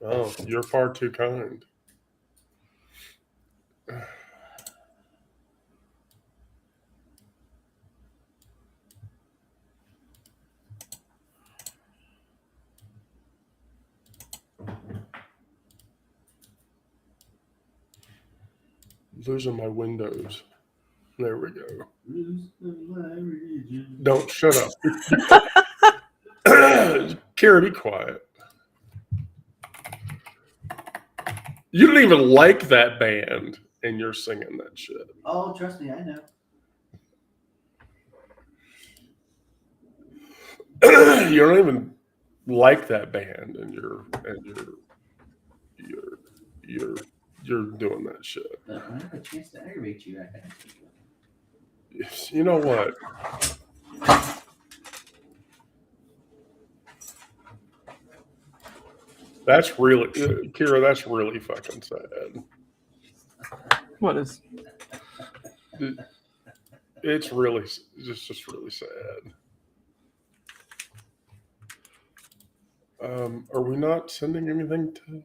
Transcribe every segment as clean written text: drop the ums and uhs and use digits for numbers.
Oh, you're far too kind. Losing my windows. There we go. Don't shut up. Kara, be quiet. You don't even like that band, and you're singing that shit. Oh, trust me, I know. You don't even like that band, and you're doing that shit. But when I have a chance to aggravate you, I can. You know what? That's really, Kira. That's really fucking sad. What is? It's really just really sad. Are we not sending anything to?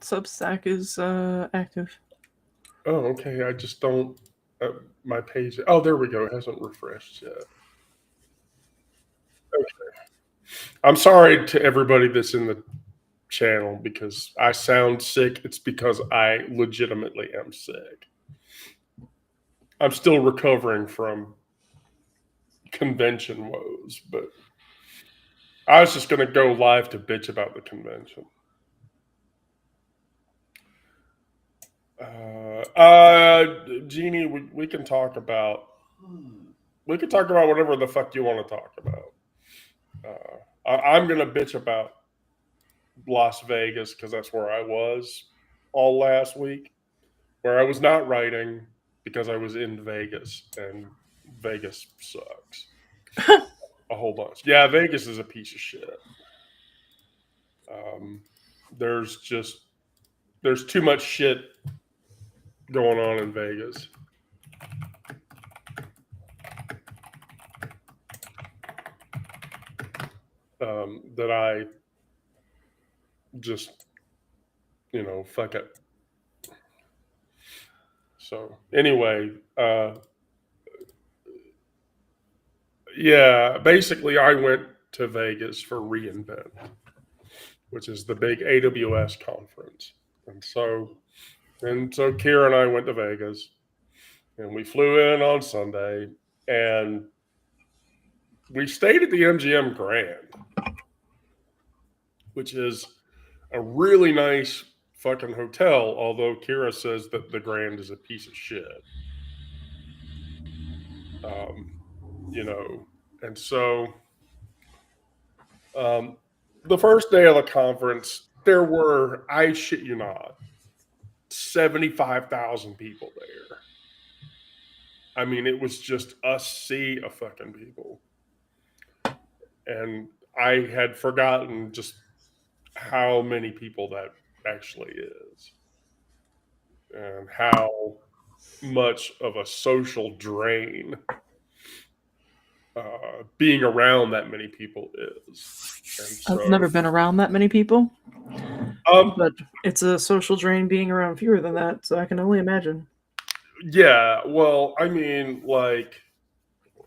Substack is active. Oh, okay. I just don't. My page. Oh, there we go. It hasn't refreshed yet. Okay. I'm sorry to everybody that's in the channel because I sound sick. It's because I legitimately am sick. I'm still recovering from convention woes, but I was just going to go live to bitch about the convention. Jeannie, we can talk about whatever the fuck you want to talk about. I'm gonna bitch about Las Vegas because that's where I was all last week, where I was not writing because I was in Vegas, and Vegas sucks a whole bunch. Yeah, Vegas is a piece of shit. There's too much shit going on in Vegas. That I just, fuck it. So anyway, yeah, basically I went to Vegas for reInvent, which is the big AWS conference. And so Kira and I went to Vegas, and we flew in on Sunday, and we stayed at the MGM Grand, which is a really nice fucking hotel, although Kira says that the Grand is a piece of shit. And so the first day of the conference, there were, I shit you not, 75,000 people there. I mean, it was just a sea of fucking people. And I had forgotten just how many people that actually is. And how much of a social drain being around that many people is. And I've never been around that many people. But it's a social drain being around fewer than that, so I can only imagine. Yeah, well, I mean, like,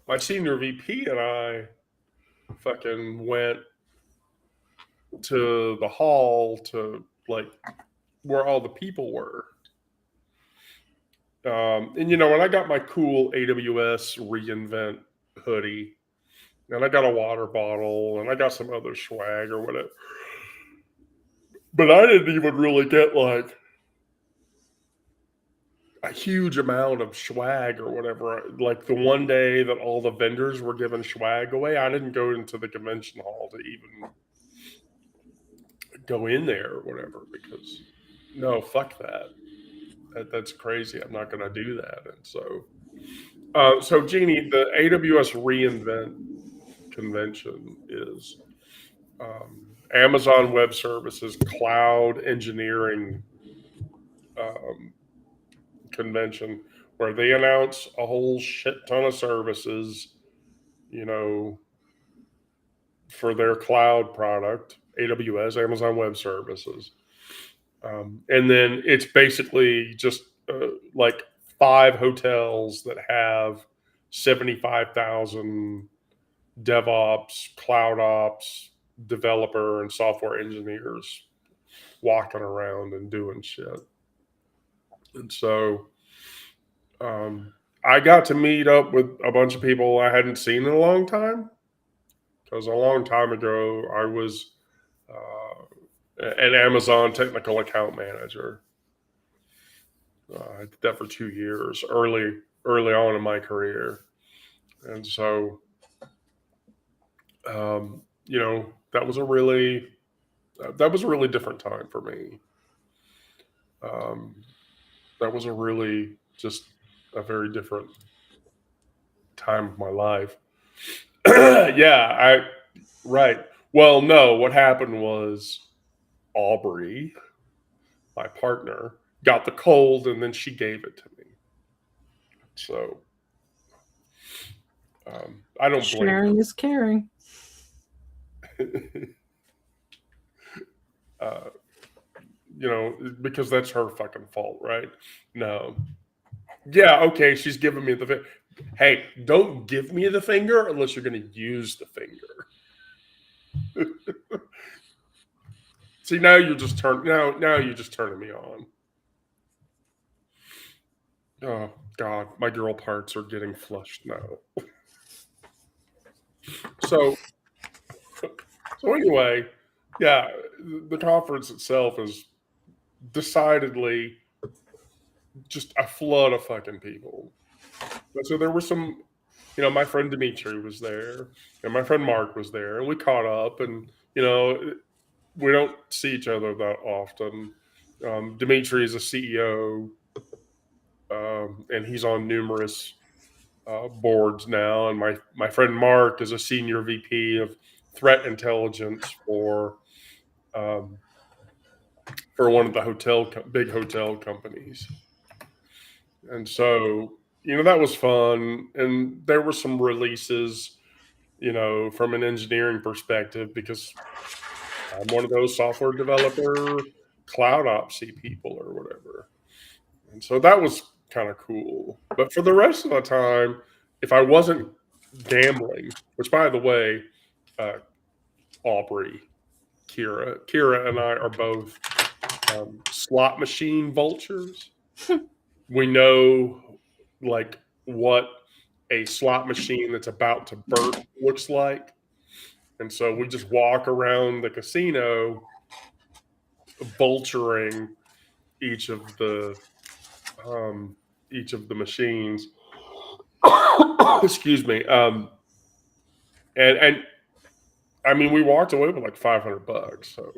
my senior VP and I fucking went to the hall to, like, where all the people were. And, when I got my cool AWS reInvent hoodie, and I got a water bottle, and I got some other swag or whatever. But I didn't even really get, like, a huge amount of swag or whatever. Like, the one day that all the vendors were giving swag away, I didn't go into the convention hall to even go in there or whatever, because no, fuck that. That's crazy. I'm not going to do that. And so Jeannie, the AWS reInvent convention is Amazon Web Services cloud engineering convention, where they announce a whole shit ton of services, for their cloud product. AWS, Amazon Web Services. And then it's basically just like 5 hotels that have 75,000 DevOps, cloud ops, developer, and software engineers walking around and doing shit. And so I got to meet up with a bunch of people I hadn't seen in a long time. Because a long time ago, I was an Amazon technical account manager. I did that for 2 years, early on in my career, and so you know that was a really different time for me. That was a really just a very different time of my life. Yeah, right. Well, no, what happened was Aubrey, my partner, got the cold and then she gave it to me. So I don't blame her. Sharing is caring. You know, because that's her fucking fault, right? No. Yeah, okay, she's giving me the finger. Hey, don't give me the finger unless you're going to use the finger. See, now you're just now you're just turning me on. Oh God, my girl parts are getting flushed now. So anyway, yeah, the conference itself is decidedly just a flood of fucking people. But so there were some, you know, my friend Dimitri was there, and my friend Mark was there, and we caught up, and you know, we don't see each other that often. Dimitri is a CEO, and he's on numerous boards now, and my friend Mark is a senior VP of threat intelligence for one of the big hotel companies. And so, you know, that was fun. And there were some releases, you know, from an engineering perspective, because I'm one of those software developer, cloud opsy people or whatever. And so that was kind of cool. But for the rest of the time, if I wasn't gambling, which by the way, Aubrey, Kira and I are both slot machine vultures. We know like what a slot machine that's about to burst looks like, and so we just walk around the casino vulturing each of the machines. Excuse me. And I mean, we walked away with like $500. So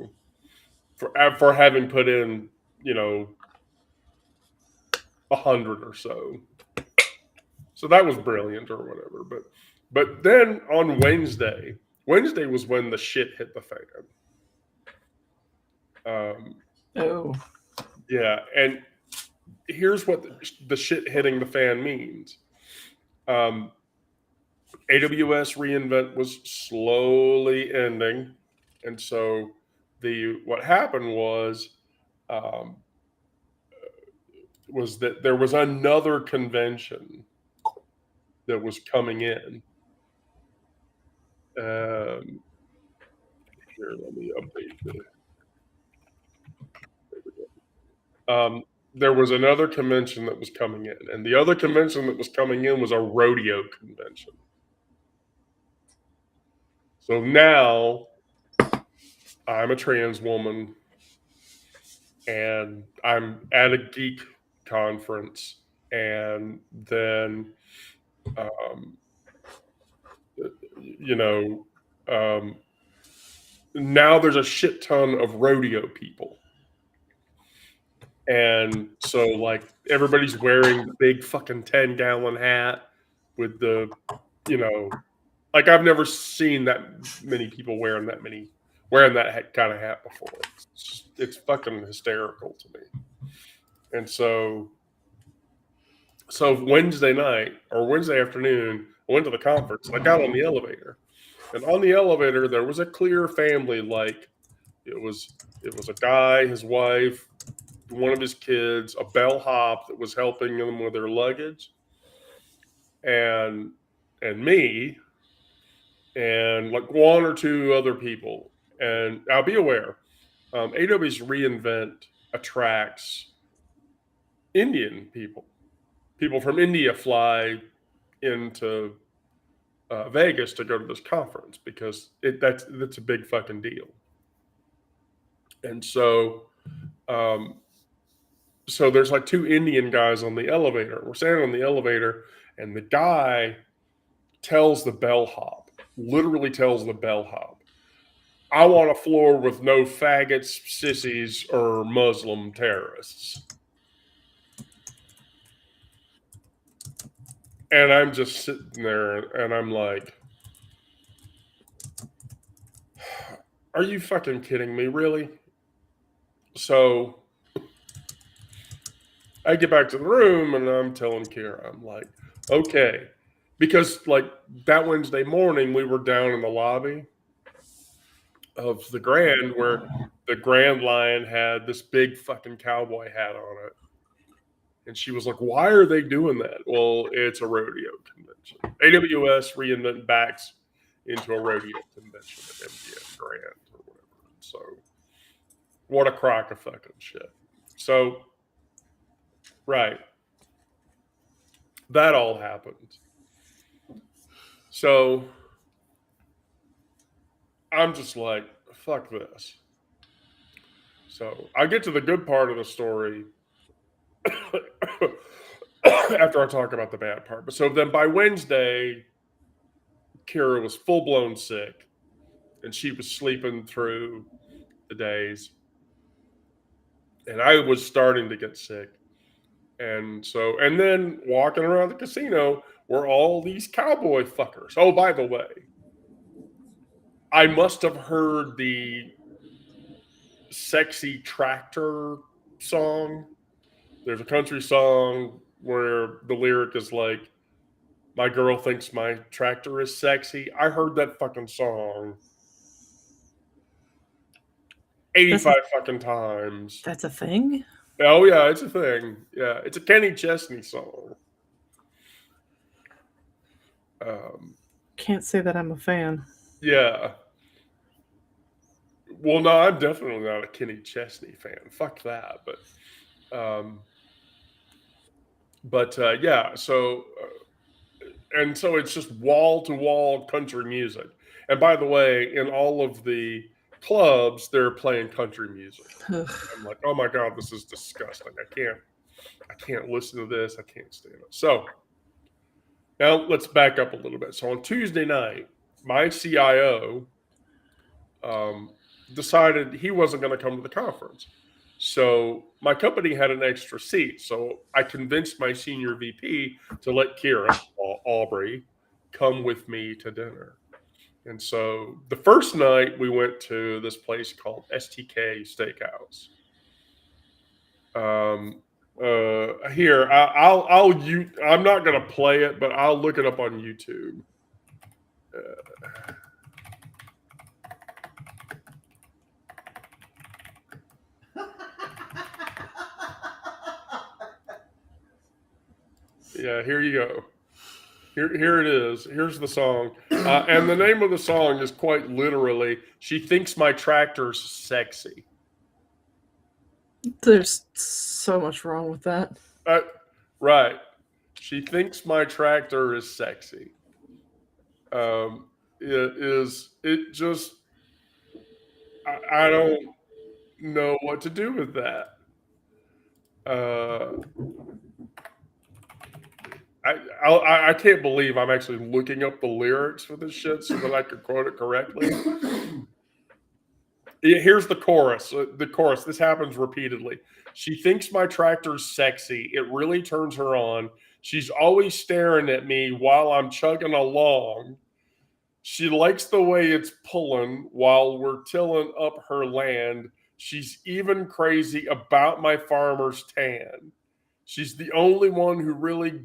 for having put in, you know, 100 or so. So that was brilliant or whatever. But then on Wednesday was when the shit hit the fan. Oh. Yeah, and here's what the shit hitting the fan means. AWS reInvent was slowly ending, and so what happened was that there was another convention that was coming in. Here, let me update this. There was another convention that was coming in, and the other convention that was coming in was a rodeo convention. So now I'm a trans woman, and I'm at a geek conference, and then, you know, now there's a shit ton of rodeo people. And so, like, everybody's wearing the big fucking 10-gallon hat with the, you know, like I've never seen that many people wearing that kind of hat before. It's fucking hysterical to me. And so Wednesday night or Wednesday afternoon, I went to the conference. I got on the elevator, and on the elevator there was a clear family, like It was a guy, his wife, one of his kids, a bellhop that was helping them with their luggage, and me, and like one or two other people. And I'll be aware, AW's reInvent attracts Indian people. People from India fly into Vegas to go to this conference because that's a big fucking deal. And so, so there's like two Indian guys on the elevator. We're standing on the elevator, and the guy tells the bellhop, literally tells the bellhop, I want a floor with no faggots, sissies, or Muslim terrorists. And I'm just sitting there, and I'm like, are you fucking kidding me? Really? So I get back to the room, and I'm telling Kira, I'm like, okay. Because like that Wednesday morning, we were down in the lobby of the Grand where the Grand Lion had this big fucking cowboy hat on it. And she was like, why are they doing that? Well, it's a rodeo convention. AWS reInvent backs into a rodeo convention at MGM Grand or whatever. So what a crock of fucking shit. So, right. That all happened. So I'm just like, fuck this. So I get to the good part of the story after I talk about the bad part. But so then by Wednesday, Kira was full blown sick, and she was sleeping through the days, and I was starting to get sick. And so, and then walking around the casino were all these cowboy fuckers. Oh, by the way, I must have heard the Sexy Tractor song. There's a country song where the lyric is like, my girl thinks my tractor is sexy. I heard that fucking song 85 fucking times. That's a thing? Oh, yeah, it's a thing. Yeah, it's a Kenny Chesney song. Can't say that I'm a fan. Yeah. Well, no, I'm definitely not a Kenny Chesney fan. Fuck that. But yeah, so and so it's just wall to wall country music. And by the way, in all of the clubs, they're playing country music. I'm like, oh my God, this is disgusting. I can't listen to this. I can't stand it. So now let's back up a little bit. So on Tuesday night, my CIO decided he wasn't going to come to the conference. So my company had an extra seat. So I convinced my senior VP to let Kira, Aubrey, come with me to dinner. And so the first night we went to this place called STK Steakhouse. Here, I'm not going to play it, but I'll look it up on YouTube. Yeah, here you go. Here it is. Here's the song. And the name of the song is quite literally, She Thinks My Tractor's Sexy. There's so much wrong with that. Right. She thinks my tractor is sexy. I don't know what to do with that. I can't believe I'm actually looking up the lyrics for this shit so that I can quote it correctly. Here's the chorus. The chorus. This happens repeatedly. She thinks my tractor's sexy. It really turns her on. She's always staring at me while I'm chugging along. She likes the way it's pulling while we're tilling up her land. She's even crazy about my farmer's tan. She's the only one who really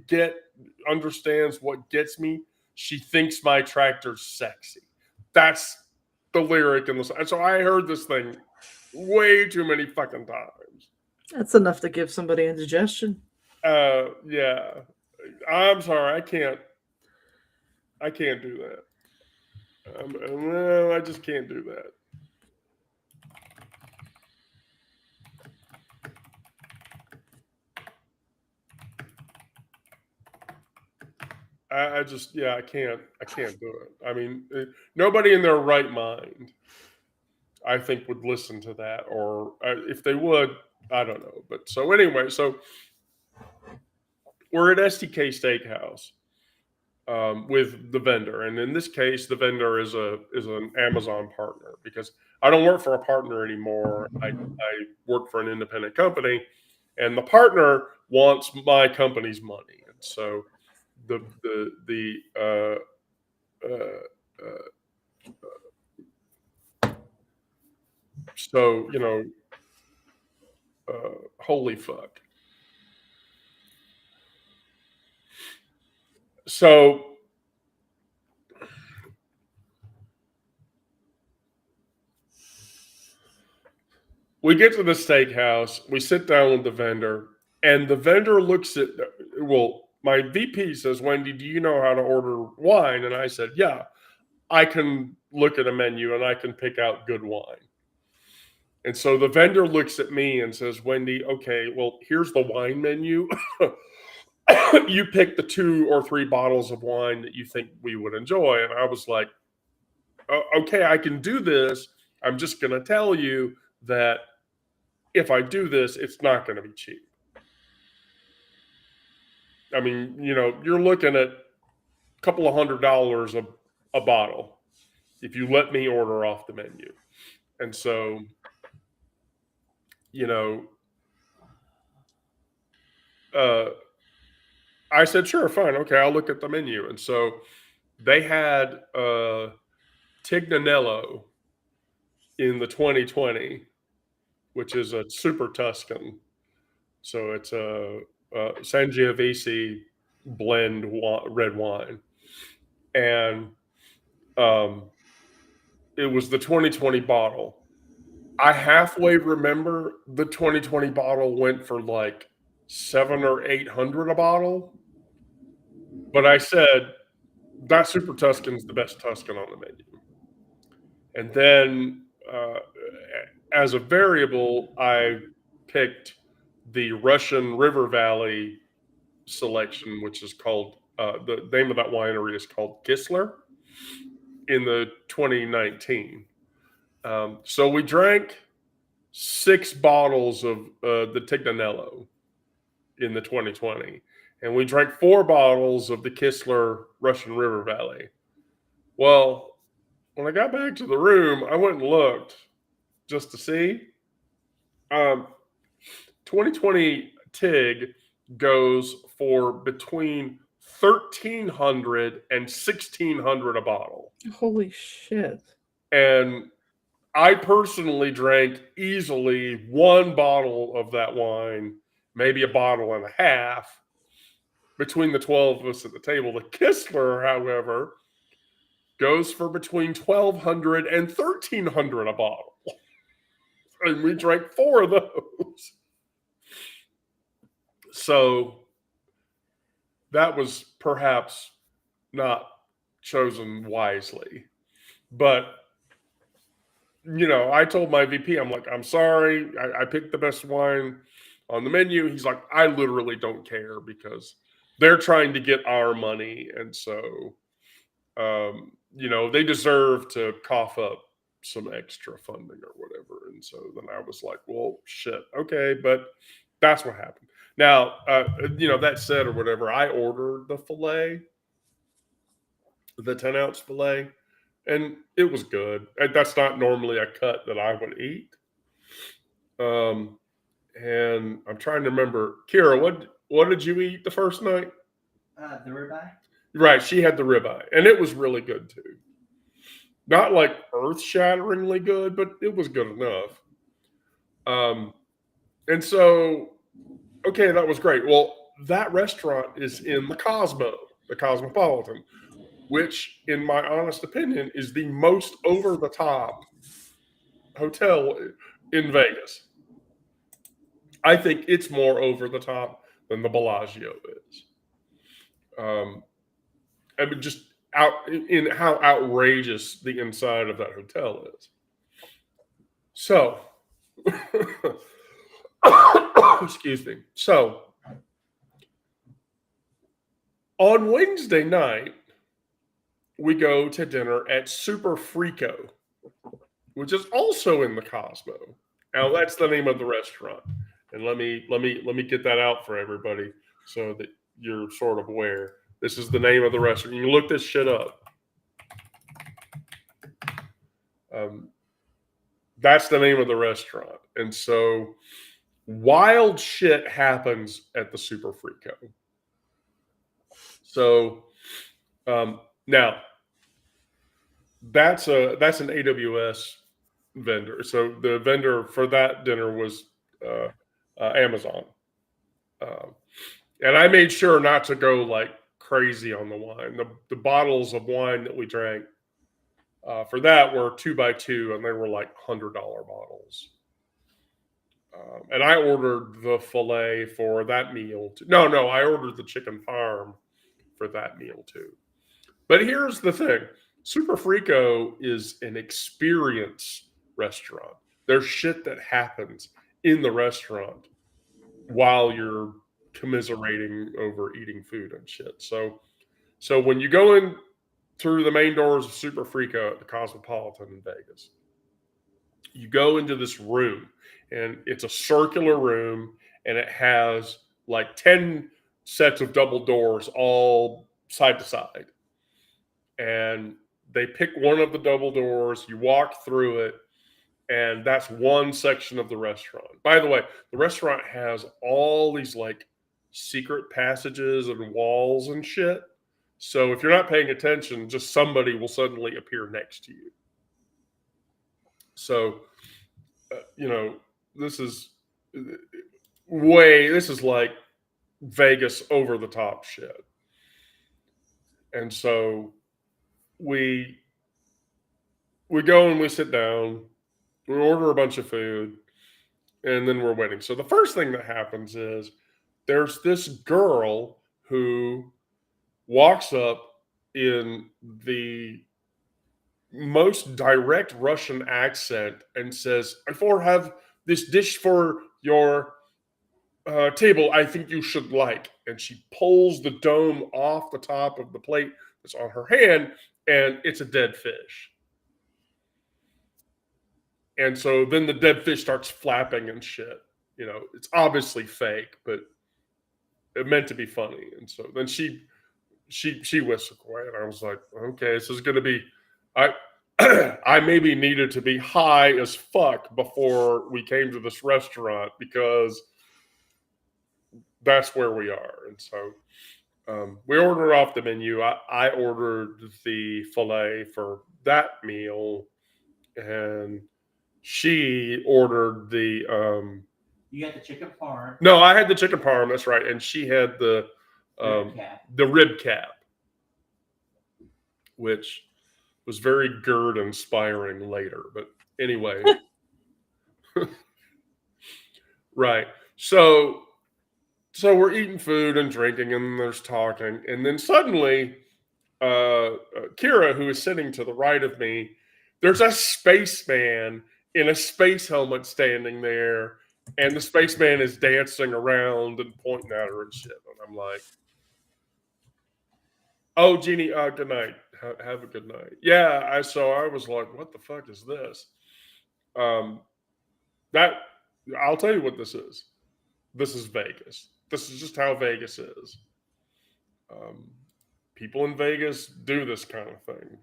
understands what gets me. She thinks my tractor's sexy. That's the lyric in the song. So I heard this thing way too many fucking times. That's enough to give somebody indigestion. Yeah. I'm sorry, I can't do that. No, I just can't do that. I just, yeah, I can't do it. I mean, nobody in their right mind, I think, would listen to that, or if they would, I don't know. But so anyway, so we're at STK Steakhouse with the vendor, and in this case, the vendor is an Amazon partner, because I don't work for a partner anymore. I work for an independent company, and the partner wants my company's money, and so so holy fuck. So we get to the steakhouse, we sit down with the vendor, and the vendor looks at, well, my VP says, Wendy, do you know how to order wine? And I said, yeah, I can look at a menu and I can pick out good wine. And so the vendor looks at me and says, Wendy, okay, well, here's the wine menu. You pick the 2 or 3 bottles of wine that you think we would enjoy. And I was like, okay, I can do this. I'm just going to tell you that if I do this, it's not going to be cheap. I mean, you're looking at a couple of $100 a bottle if you let me order off the menu. And so, I said, sure, fine. Okay, I'll look at the menu. And so they had Tignanello in the 2020, which is a super Tuscan. So it's a Sangiovese blend red wine. And it was the 2020 bottle. I halfway remember the 2020 bottle went for like $700 or $800 a bottle. But I said, that Super Tuscan's the best Tuscan on the menu. And then as a variable, I picked the Russian River Valley selection, which is called, the name of that winery is called Kistler, in the 2019. So we drank 6 bottles of the Tignanello in the 2020. And we drank 4 bottles of the Kistler Russian River Valley. Well, when I got back to the room, I went and looked just to see. 2020 TIG goes for between $1,300 and $1,600 a bottle. Holy shit. And I personally drank easily 1 bottle of that wine, maybe a bottle and a half, between the 12 of us at the table. The Kistler, however, goes for between $1,200 and $1,300 a bottle. And we drank 4 of those. So that was perhaps not chosen wisely. But, I told my VP, I'm like, I'm sorry, I picked the best wine on the menu. He's like, I literally don't care, because they're trying to get our money. And so, they deserve to cough up some extra funding or whatever. And so then I was like, well, shit, okay, but that's what happened. Now, that said or whatever, I ordered the filet, the 10-ounce filet, and it was good. And that's not normally a cut that I would eat. And I'm trying to remember, Kira, what did you eat the first night? The ribeye. Right, she had the ribeye, and it was really good too. Not like earth-shatteringly good, but it was good enough. And so, okay, that was great. Well, that restaurant is in the Cosmopolitan, which, in my honest opinion, is the most over-the-top hotel. in Vegas. I think it's more over the top than the Bellagio is. I mean, just out in how outrageous the inside of that hotel is. So, excuse me. So, on Wednesday night, we go to dinner at Super Frico, which is also in the Cosmo. Now, that's the name of the restaurant, and let me get that out for everybody so that you're sort of aware. This is the name of the restaurant. You can look this shit up. That's the name of the restaurant, and so wild shit happens at the Super Frico. So now that's an AWS vendor. So the vendor for that dinner was Amazon, and I made sure not to go like crazy on the wine. The bottles of wine that we drank for that were 2x2, and they were like $100 bottles. And I ordered the filet for that meal. No, I ordered the chicken parm for that meal too. But here's the thing. Super Frico is an experience restaurant. There's shit that happens in the restaurant while you're commiserating over eating food and shit. So when you go in through the main doors of Super Frico at the Cosmopolitan in Vegas, you go into this room, and it's a circular room, and it has like 10 sets of double doors all side to side. And they pick one of the double doors, you walk through it, and that's one section of the restaurant. By the way, the restaurant has all these like secret passages and walls and shit. So if you're not paying attention, just somebody will suddenly appear next to you. So, this is like Vegas over the top shit. And so we go and we sit down, we order a bunch of food, and then we're waiting. So the first thing that happens is there's this girl who walks up in the most direct Russian accent and says, "I have this dish for your table I think you should like." And she pulls the dome off the top of the plate that's on her hand, and it's a dead fish. And so then the dead fish starts flapping and shit. It's obviously fake, but it meant to be funny. And so then she whisked away, and I was like, okay, this is going to be. I maybe needed to be high as fuck before we came to this restaurant, because that's where we are. And so we ordered off the menu. I ordered the filet for that meal, and she ordered the. You got the chicken parm. No, I had the chicken parm. That's right, and she had the rib cap, which was very GERD inspiring later. But anyway, right. So we're eating food and drinking, and there's talking, and then suddenly, Kira, who is sitting to the right of me, there's a spaceman in a space helmet standing there, and the spaceman is dancing around and pointing at her and shit. And I'm like, "Oh, Jeannie, good night. Have a good night." Yeah, I was like, "What the fuck is this?" That I'll tell you what this is. This is Vegas. This is just how Vegas is. People in Vegas do this kind of thing.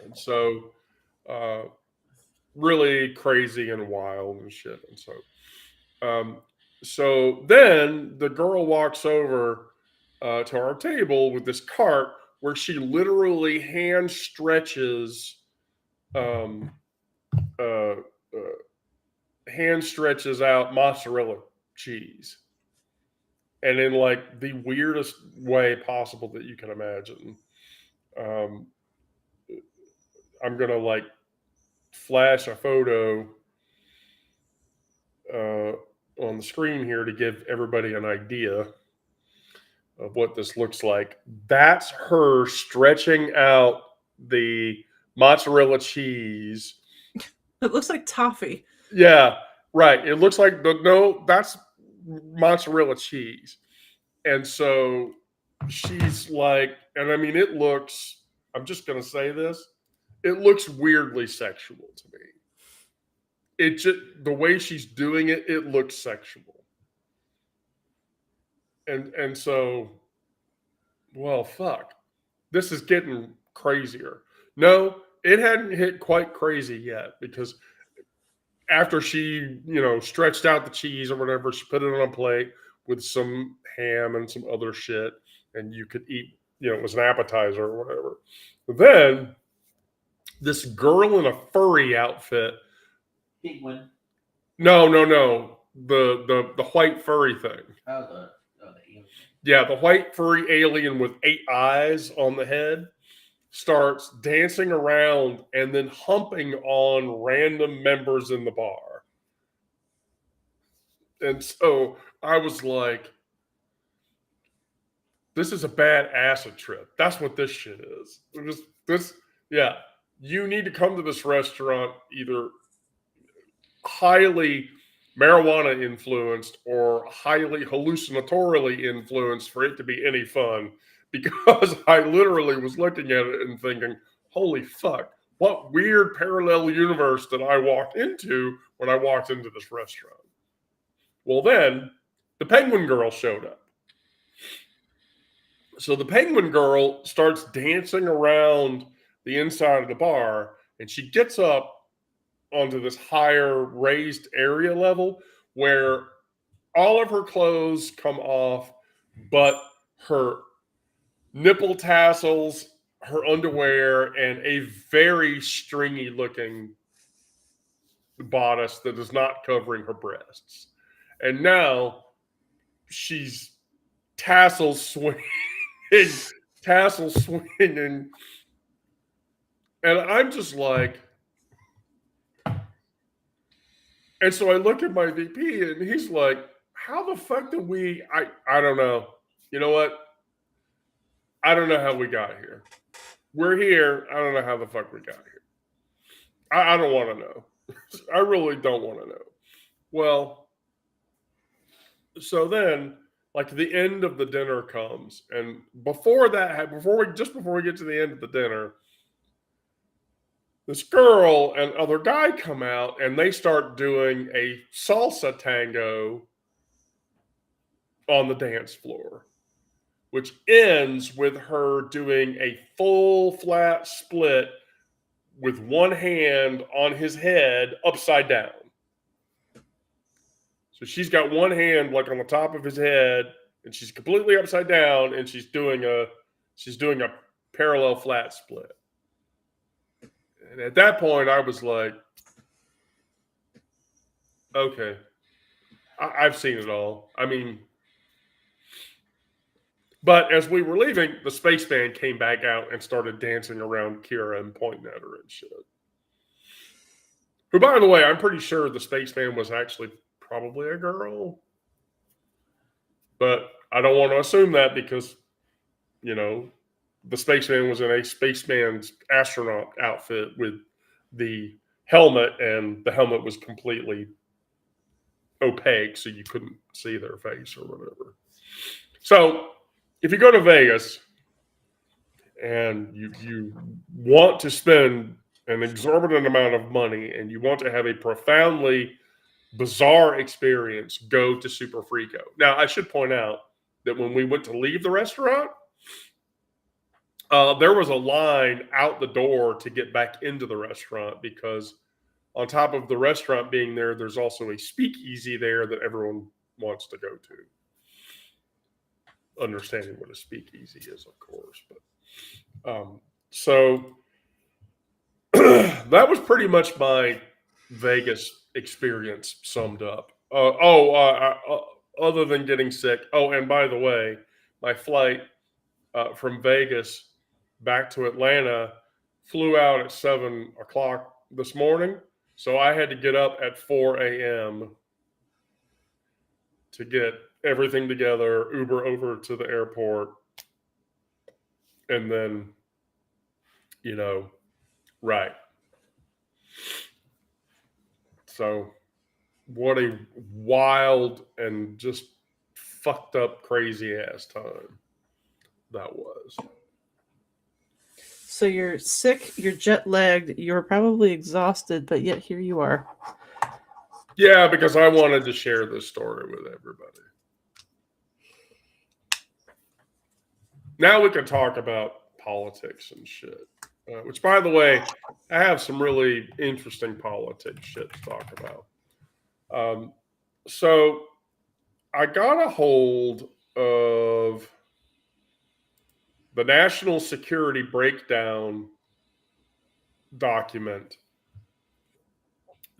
And so, really crazy and wild and shit. And so then the girl walks over to our table with this cart where she literally hand stretches out mozzarella cheese, and in like the weirdest way possible that you can imagine. I'm gonna like flash a photo on the screen here to give everybody an idea of what this looks like. That's her stretching out the mozzarella cheese. It looks like toffee. Yeah, right. It looks like that's mozzarella cheese. And so she's like, and I mean, it looks, I'm just going to say this, it looks weirdly sexual to me. It just, the way she's doing it, it looks sexual. And so, well, fuck. This is getting crazier. No, it hadn't hit quite crazy yet because after she, stretched out the cheese or whatever, she put it on a plate with some ham and some other shit, and you could eat, it was an appetizer or whatever. But then this girl in a furry outfit. Big one. No. The white furry thing. Oh, the alien. Yeah, the white furry alien with 8 eyes on the head starts dancing around and then humping on random members in the bar. And so I was like, this is a bad acid trip. That's what this shit is. Yeah. You need to come to this restaurant either highly marijuana influenced or highly hallucinatorily influenced for it to be any fun, because I literally was looking at it and thinking, holy fuck, what weird parallel universe did I walk into when I walked into this restaurant? Well, then the penguin girl showed up. So the penguin girl starts dancing around the inside of the bar, and she gets up onto this higher raised area level where all of her clothes come off, but her nipple tassels, her underwear, and a very stringy looking bodice that is not covering her breasts. And now she's tassel swinging. And I'm just like, and so I look at my VP and he's like, how the fuck did I don't know. You know what? I don't know how we got here. We're here. I don't know how the fuck we got here. I don't want to know. I really don't want to know. Well, so then, like, the end of the dinner comes, and before we get to the end of the dinner, this girl and other guy come out and they start doing a salsa tango on the dance floor, which ends with her doing a full flat split with one hand on his head upside down. So she's got one hand like on the top of his head and she's completely upside down and she's doing a parallel flat split. And at that point, I was like, okay, I've seen it all. I mean, but as we were leaving, the spaceman came back out and started dancing around Kira and pointing at her and shit. Who, by the way, I'm pretty sure the spaceman was actually probably a girl. But I don't want to assume that because, the spaceman was in a spaceman's astronaut outfit with the helmet, and the helmet was completely opaque, so you couldn't see their face or whatever. So if you go to Vegas and you want to spend an exorbitant amount of money and you want to have a profoundly bizarre experience, go to Super Frico. Now, I should point out that when we went to leave the restaurant, there was a line out the door to get back into the restaurant because on top of the restaurant being there, there's also a speakeasy there that everyone wants to go to. Understanding what a speakeasy is, of course. But so that was pretty much my Vegas experience summed up. Other than getting sick. Oh, and by the way, my flight from Vegas back to Atlanta flew out at 7 o'clock this morning. So I had to get up at 4 a.m. to get everything together, Uber over to the airport, and then, right. So what a wild and just fucked up, crazy ass time that was. So you're sick, you're jet lagged, you're probably exhausted, but yet here you are. Yeah, because I wanted to share this story with everybody. Now we can talk about politics and shit. Which, by the way, I have some really interesting politics shit to talk about. So I got a hold of the National Security Breakdown document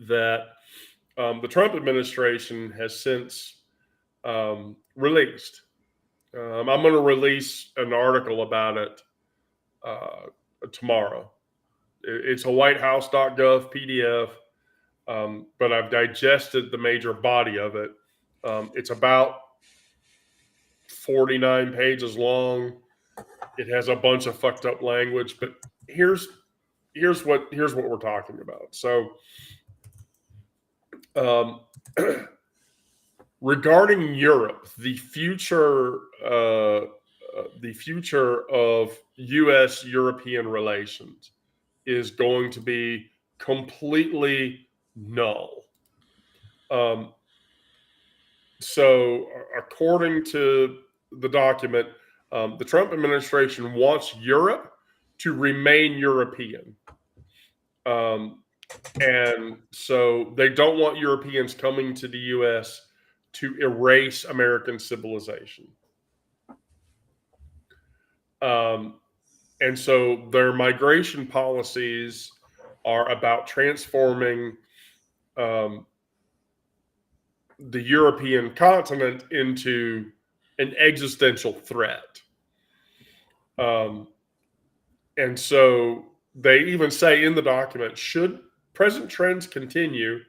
that the Trump administration has since released. I'm going to release an article about it tomorrow. It's a whitehouse.gov PDF, but I've digested the major body of it. It's about 49 pages long. It has a bunch of fucked up language, but here's what we're talking about. So, regarding Europe, the future of U.S. European relations is going to be completely null. So, according to the document, the Trump administration wants Europe to remain European. And so they don't want Europeans coming to the U.S. to erase American civilization. And so their migration policies are about transforming the European continent into an existential threat. And so they even say in the document, should present trends continue,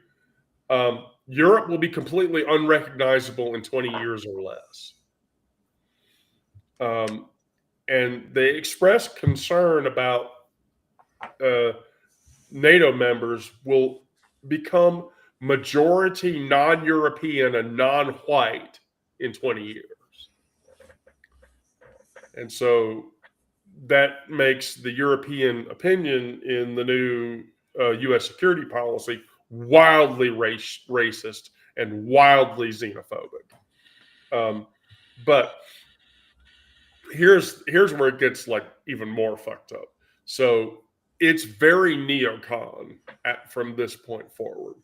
Europe will be completely unrecognizable in 20 years or less. And they express concern about NATO members will become majority non-European and non-white in 20 years. And so that makes the European opinion in the new U.S. security policy wildly racist and wildly xenophobic. But here's where it gets like even more fucked up. So it's very neocon from this point forward.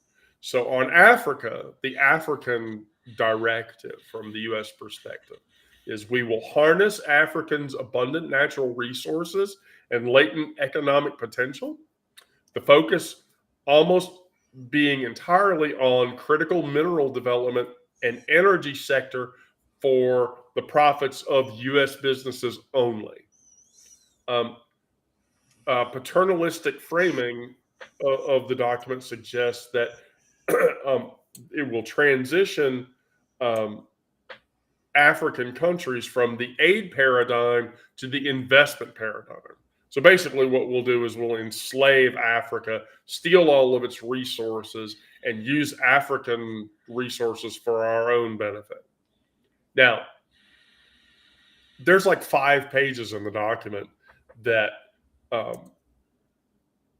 So on Africa, the African directive from the U.S. perspective is we will harness Africans' abundant natural resources and latent economic potential. The focus almost being entirely on critical mineral development and energy sector for the profits of U.S. businesses only. Paternalistic framing of the document suggests that it will transition African countries from the aid paradigm to the investment paradigm. So basically what we'll do is we'll enslave Africa, steal all of its resources, and use African resources for our own benefit. Now, there's like 5 pages in the document that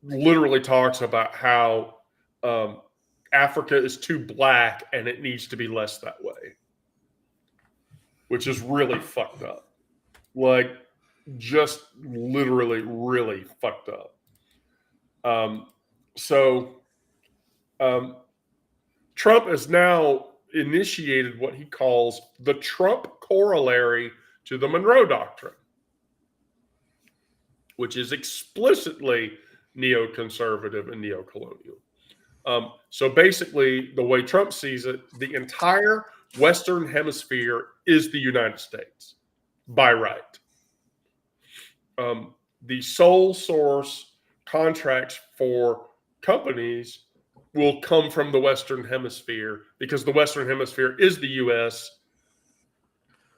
literally talks about how Africa is too black and it needs to be less that way, which is really fucked up. Like, just literally really fucked up. Trump has now initiated what he calls the Trump corollary to the Monroe Doctrine, which is explicitly neoconservative and neocolonial. So basically, the way Trump sees it, the entire Western Hemisphere is the United States by right. The sole source contracts for companies will come from the Western Hemisphere, because the Western Hemisphere is the U.S.,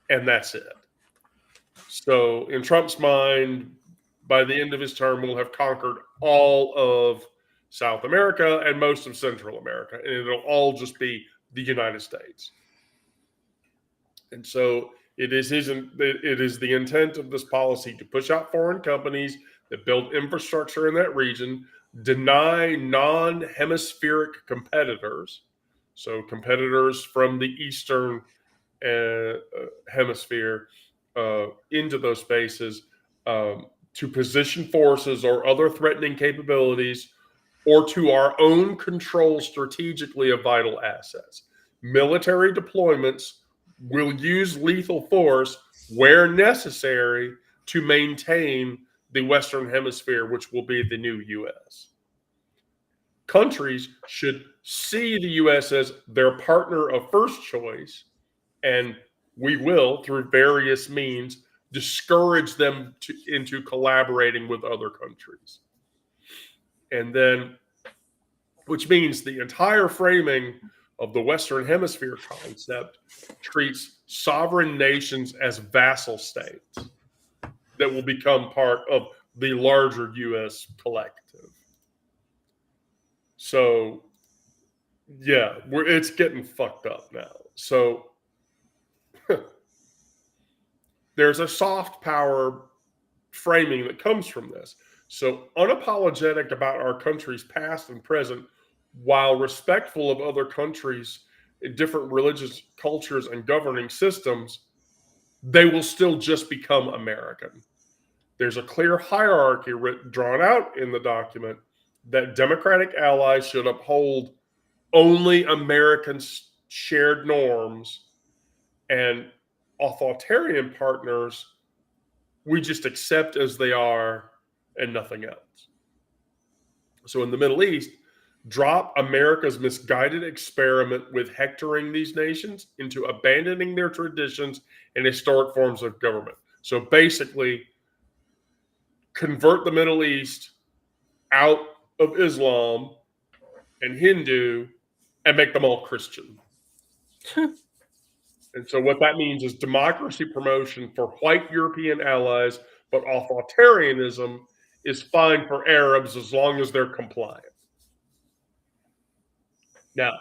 and that's it. So in Trump's mind, by the end of his term, we'll have conquered all of South America and most of Central America, and it'll all just be the United States. And so it is the intent of this policy to push out foreign companies that build infrastructure in that region, deny non-hemispheric competitors, so competitors from the Eastern hemisphere, into those spaces, to position forces or other threatening capabilities, or to our own control strategically of vital assets. Military deployments will use lethal force where necessary to maintain the Western Hemisphere, which will be the new U.S. Countries should see the U.S. as their partner of first choice, and we will, through various means, discourage them into collaborating with other countries. And then, which means the entire framing of the Western Hemisphere concept treats sovereign nations as vassal states that will become part of the larger U.S. collective. So, yeah, it's getting fucked up now. So, there's a soft power framing that comes from this. So, unapologetic about our country's past and present, while respectful of other countries, different religious cultures and governing systems, they will still just become American. There's a clear hierarchy drawn out in the document that democratic allies should uphold only American shared norms, and authoritarian partners we just accept as they are and nothing else. So in the Middle East, drop America's misguided experiment with hectoring these nations into abandoning their traditions and historic forms of government. So basically, convert the Middle East out of Islam and Hindu and make them all Christian. And so what that means is democracy promotion for white European allies, but authoritarianism is fine for Arabs as long as they're compliant. Now,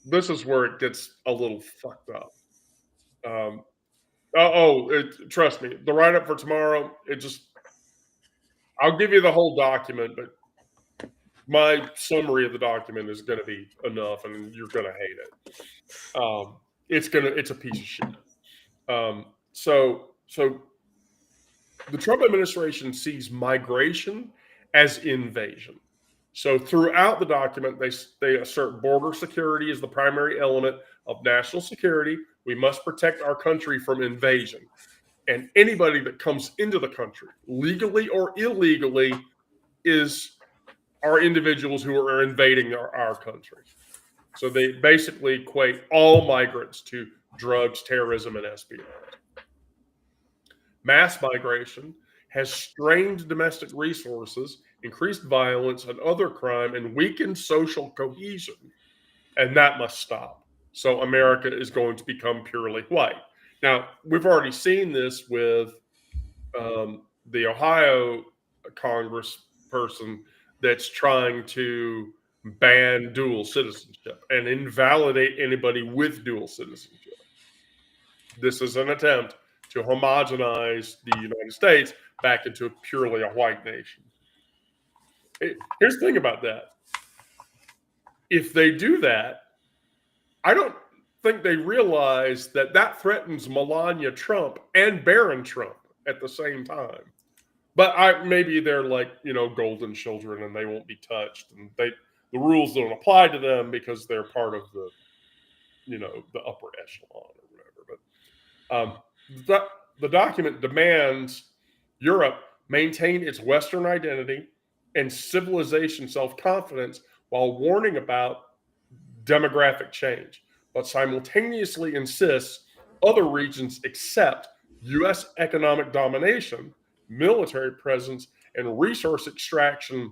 this is where it gets a little fucked up. Trust me, the write-up for tomorrow, I'll give you the whole document, but my summary of the document is going to be enough, and you're going to hate it. It's a piece of shit. So the Trump administration sees migration as invasion. So throughout the document, they assert border security is the primary element of national security. We must protect our country from invasion. And anybody that comes into the country, legally or illegally, are individuals who are invading our country. So they basically equate all migrants to drugs, terrorism, and espionage. Mass migration has strained domestic resources, increased violence and other crime, and weakened social cohesion. And that must stop. So America is going to become purely white. Now, we've already seen this with the Ohio congressperson that's trying to ban dual citizenship and invalidate anybody with dual citizenship. This is an attempt to homogenize the United States back into purely a white nation. Here's the thing about that. If they do that, I don't think they realize that threatens Melania Trump and Barron Trump at the same time. But maybe they're like, golden children and they won't be touched. And the rules don't apply to them because they're part of the upper echelon or whatever. But the document demands Europe maintain its Western identity and civilization self-confidence while warning about demographic change, but simultaneously insists other regions accept U.S. economic domination, military presence, and resource extraction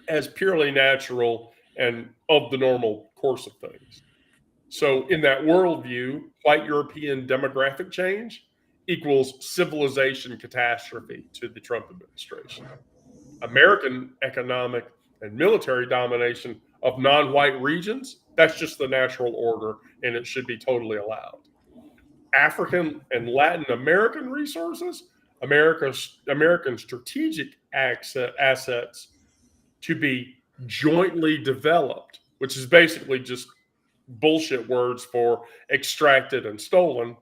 as purely natural and of the normal course of things. So, in that worldview, white European demographic change equals civilization catastrophe to the Trump administration. American economic and military domination of non-white regions, that's just the natural order, and it should be totally allowed. African and Latin American resources, American strategic assets to be jointly developed, which is basically just bullshit words for extracted and stolen.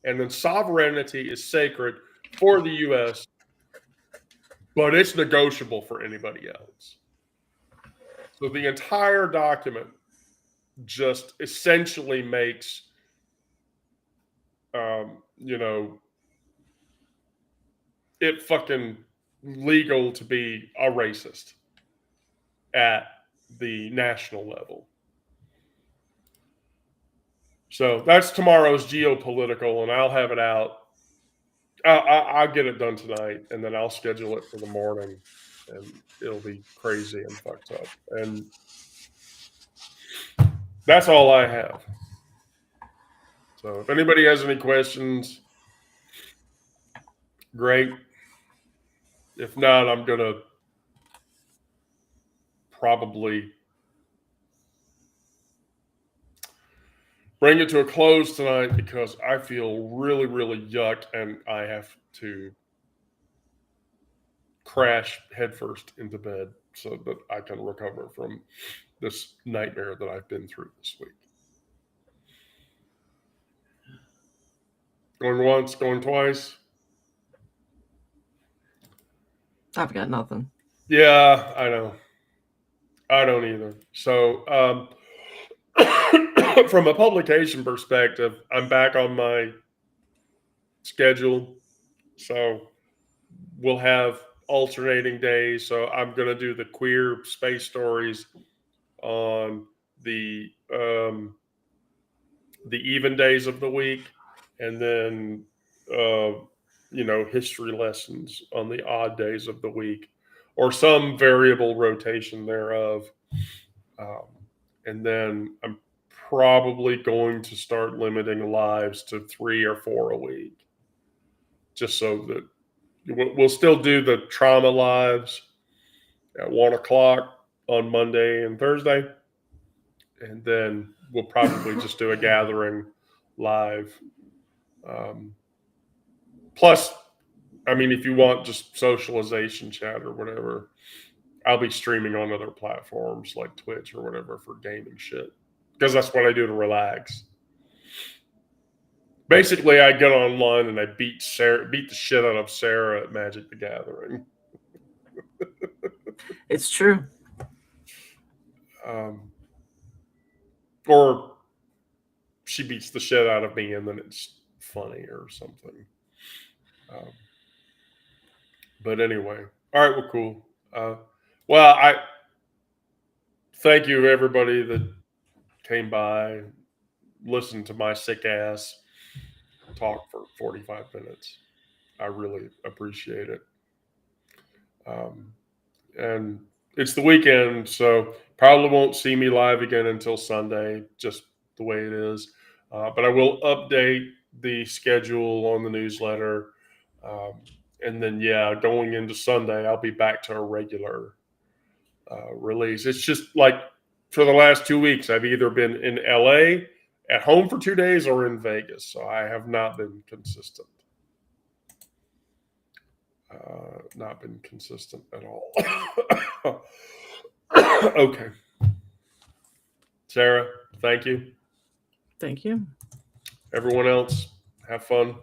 And then sovereignty is sacred for the U.S., but it's negotiable for anybody else. So the entire document just essentially makes, it fucking legal to be a racist at the national level. So that's tomorrow's geopolitical, and I'll have it out. I'll get it done tonight, and then I'll schedule it for the morning, and it'll be crazy and fucked up. And that's all I have. So if anybody has any questions, great. If not, I'm going to probably bring it to a close tonight because I feel really, really yucked, and I have to crash headfirst into bed so that I can recover from this nightmare that I've been through this week. Going once, going twice. I've got nothing. Yeah, I know. I don't either. So, from a publication perspective, I'm back on my schedule. So we'll have alternating days. So I'm going to do the queer space stories on the even days of the week, and then history lessons on the odd days of the week, or some variable rotation thereof. And then I'm probably going to start limiting lives to 3 or 4 a week, just so that we'll still do the trauma lives at 1 o'clock on Monday and Thursday. And then we'll probably just do a gathering live. Plus, I mean, if you want just socialization chat or whatever, I'll be streaming on other platforms like Twitch or whatever for gaming shit, because that's what I do to relax. Basically, I get online and I beat the shit out of Sarah at Magic the Gathering. It's true. Or she beats the shit out of me, and then it's funny or something. But anyway, all right, well, cool. Well, I thank you everybody that came by, listened to my sick ass talk for 45 minutes. I really appreciate it. And it's the weekend, so probably won't see me live again until Sunday, just the way it is. But I will update the schedule on the newsletter. And then, going into Sunday, I'll be back to a regular release. It's just like for the last 2 weeks, I've either been in LA at home for 2 days or in Vegas. So I have not been consistent. Not been consistent at all. Okay. Sarah, thank you. Thank you. Everyone else, have fun.